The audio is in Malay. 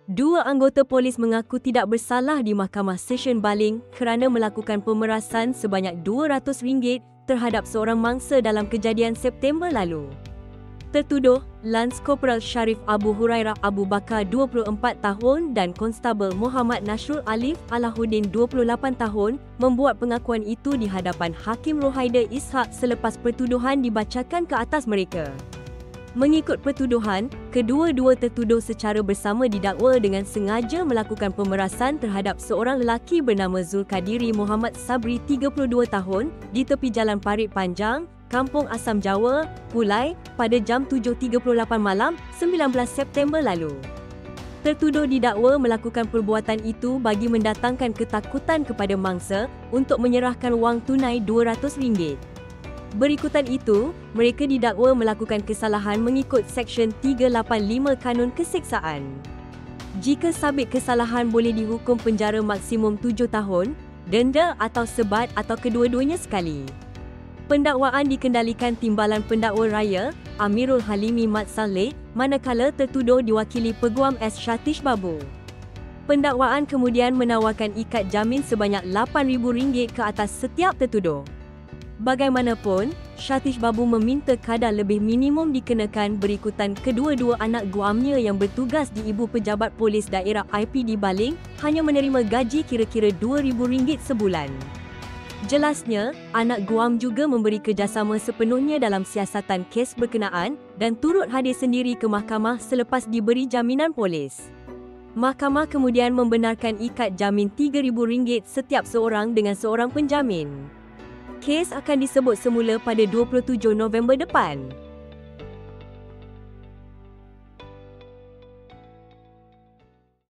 Dua anggota polis mengaku tidak bersalah di Mahkamah Session Baling kerana melakukan pemerasan sebanyak RM200 terhadap seorang mangsa dalam kejadian September lalu. Tertuduh, Lance Corporal Sharif Abu Hurairah Abu Bakar 24 tahun dan Konstabel Muhammad Nasrul Alif Alahuddin 28 tahun membuat pengakuan itu di hadapan Hakim Rohaidah Ishak selepas pertuduhan dibacakan ke atas mereka. Mengikut pertuduhan, kedua-dua tertuduh secara bersama didakwa dengan sengaja melakukan pemerasan terhadap seorang lelaki bernama Zulkadiri Muhammad Sabri 32 tahun di tepi Jalan Parit Panjang, Kampung Asam Jawa, Pulai pada jam 7.38 malam 19 September lalu. Tertuduh didakwa melakukan perbuatan itu bagi mendatangkan ketakutan kepada mangsa untuk menyerahkan wang tunai RM200. Berikutan itu, mereka didakwa melakukan kesalahan mengikut Seksyen 385 Kanun Keseksaan. Jika sabit kesalahan boleh dihukum penjara maksimum 7 tahun, denda atau sebat atau kedua-duanya sekali. Pendakwaan dikendalikan Timbalan Pendakwa Raya, Amirul Halimi Mat Saleh, manakala tertuduh diwakili Peguam S. Shatish Babu. Pendakwaan kemudian menawarkan ikat jamin sebanyak RM8,000 ke atas setiap tertuduh. Bagaimanapun, Shatish Babu meminta kadar lebih minimum dikenakan berikutan kedua-dua anak guamnya yang bertugas di Ibu Pejabat Polis Daerah IPD Baling hanya menerima gaji kira-kira RM2,000 sebulan. Jelasnya, anak guam juga memberi kerjasama sepenuhnya dalam siasatan kes berkenaan dan turut hadir sendiri ke mahkamah selepas diberi jaminan polis. Mahkamah kemudian membenarkan ikat jamin RM3,000 setiap seorang dengan seorang penjamin. Kes akan disebut semula pada 27 November depan.